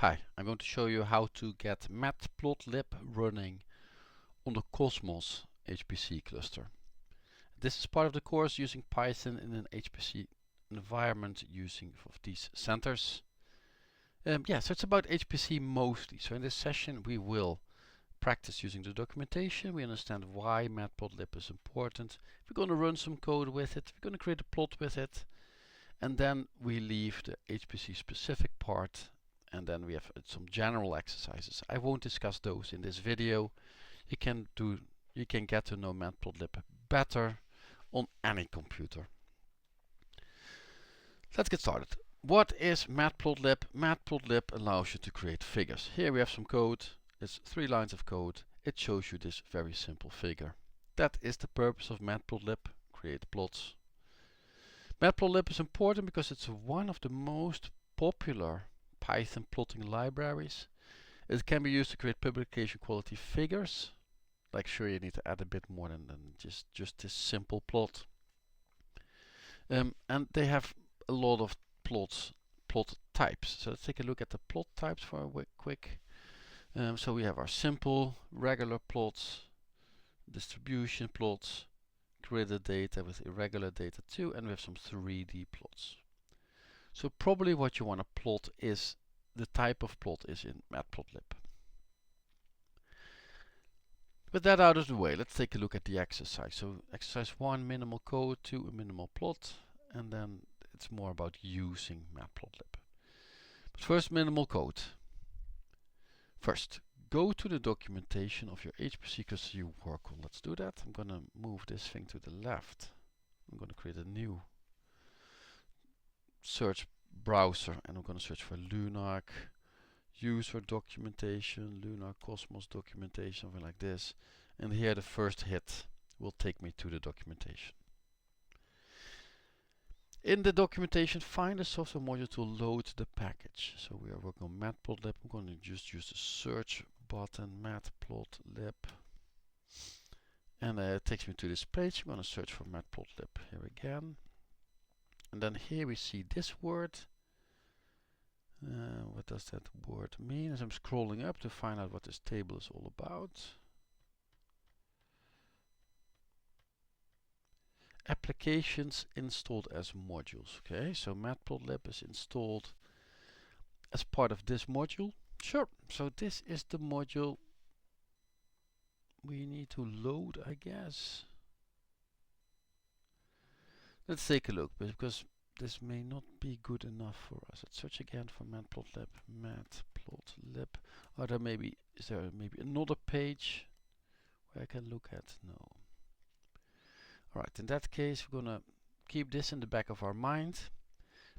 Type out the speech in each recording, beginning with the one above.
Hi, I'm going to show you how to get matplotlib running on the Cosmos HPC cluster. This is part of the course using Python in an HPC environment using these centers. So it's about HPC mostly. So in this session we will practice using the documentation. We understand why matplotlib is important. We're going to run some code with it. We're going to create a plot with it. And then we leave the HPC specific part, and then we have some general exercises. I won't discuss those in this video. You can get to know matplotlib better on any computer. Let's get started. What is matplotlib? Matplotlib allows you to create figures. Here we have some code. It's 3 lines of code. It shows you this very simple figure. That is the purpose of matplotlib. Create plots. Matplotlib is important because it's one of the most popular Python plotting libraries. It can be used to create publication quality figures. Like sure, you need to add a bit more than just this simple plot. And they have a lot of plot types. So let's take a look at the plot types for a quick. So we have our simple, regular plots, distribution plots, gridded data with irregular data too, and we have some 3D plots. So probably what you want to plot is the type of plot is in matplotlib. With that out of the way, let's take a look at the exercise. So exercise 1, minimal code, 2, a minimal plot, and then it's more about using matplotlib. But first, minimal code. First, go to the documentation of your HPC cluster you work on. Let's do that. I'm going to move this thing to the left. I'm going to create a new search browser, and I'm going to search for LUNARC user documentation, LUNARC Cosmos documentation, something like this. And here the first hit will take me to the documentation. In the documentation, find the software module to load the package. So we are working on matplotlib. I'm going to just use the search button matplotlib, and it takes me to this page. I'm going to search for matplotlib here again, and then here we see this word. What does that word mean? As I'm scrolling up to find out what this table is all about. Applications installed as modules. Okay, so matplotlib is installed as part of this module. Sure, so this is the module we need to load, I guess. Let's take a look, because this may not be good enough for us. Let's search again for matplotlib. Matplotlib. Is there maybe another page where I can look at? No. Alright, in that case we're gonna keep this in the back of our mind,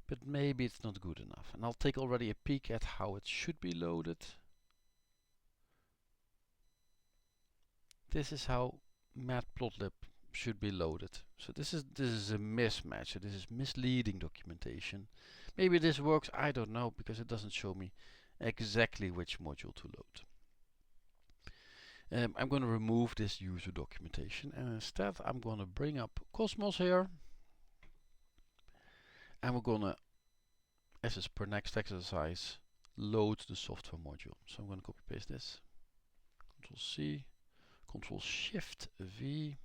but maybe it's not good enough. And I'll take already a peek at how it should be loaded. This is how matplotlib should be loaded. So this is a mismatch. So this is misleading documentation. Maybe this works, I don't know, because it doesn't show me exactly which module to load. I'm going to remove this user documentation, and instead I'm going to bring up Cosmos here, and we're going to, as is per next exercise, load the software module. So I'm going to copy paste this, Control C, Control Shift V,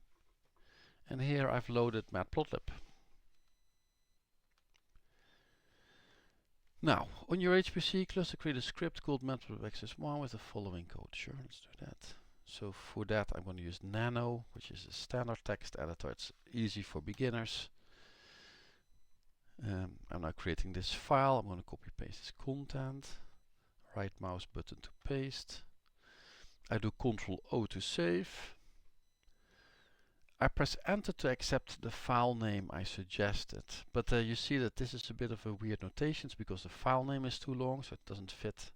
and here I've loaded matplotlib. Now, on your HPC cluster, create a script called matplotlib access1 with the following code. Sure, let's do that. So for that I'm going to use Nano, which is a standard text editor. It's easy for beginners. I'm now creating this file. I'm going to copy paste this content. Right mouse button to paste. I do Ctrl O to save. I press enter to accept the file name I suggested. But you see that this is a bit of a weird notation because the file name is too long, so it doesn't fit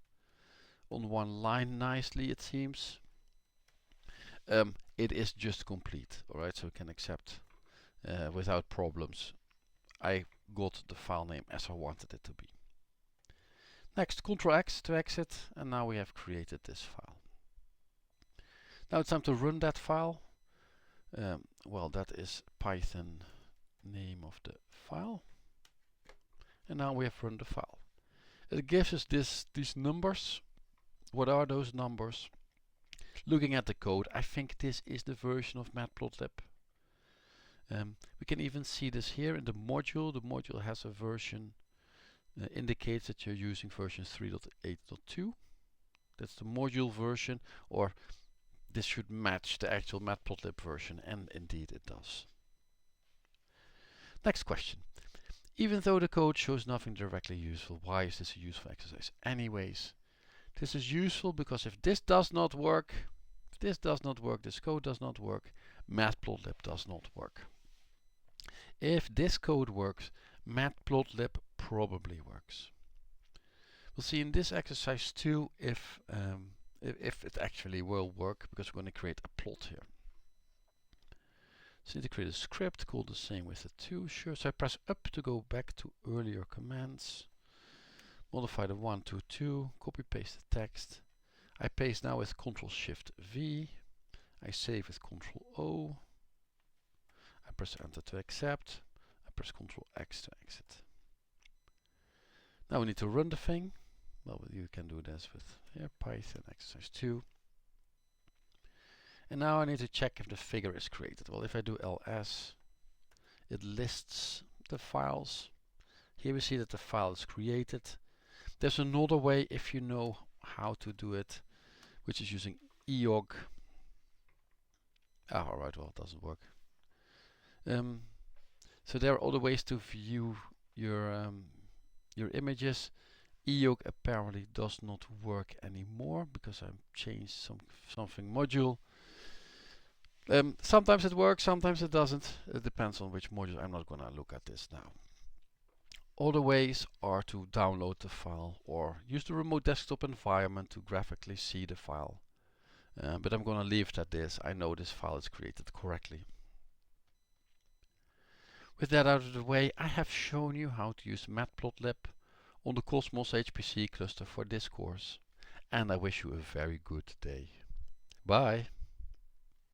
on one line nicely, it seems. It is just complete, alright, so we can accept without problems. I got the file name as I wanted it to be. Next, Ctrl X to exit, and now we have created this file. Now it's time to run that file. Well, that is Python name of the file. And now we have run the file. It gives us these numbers. What are those numbers? Looking at the code, I think this is the version of matplotlib. We can even see this here in the module. The module has a version, indicates that you're using version 3.8.2. That's the module version, or this should match the actual matplotlib version, and indeed it does. Next question. Even though the code shows nothing directly useful, why is this a useful exercise? Anyways, this is useful because if this does not work, this code does not work, matplotlib does not work. If this code works, matplotlib probably works. We'll see in this exercise too if it actually will work, because we're going to create a plot here. So I need to create a script called the same with the 2. Sure. So I press up to go back to earlier commands. Modify the 1 to 2. Copy paste the text. I paste now with Ctrl-Shift-V. I save with Ctrl-O. I press enter to accept. I press Ctrl-X to exit. Now we need to run the thing. Well, you can do this with here, Python exercise 2. And now I need to check if the figure is created. Well, if I do ls, it lists the files. Here we see that the file is created. There's another way if you know how to do it, which is using eog. Alright, well, it doesn't work. So there are other ways to view your images. eog apparently does not work anymore because I changed something module. Sometimes it works, sometimes it doesn't. It depends on which module. I'm not going to look at this now. Other ways are to download the file or use the remote desktop environment to graphically see the file. But I'm going to leave it at this. I know this file is created correctly. With that out of the way, I have shown you how to use matplotlib on the Cosmos HPC cluster for this course. And I wish you a very good day. Bye.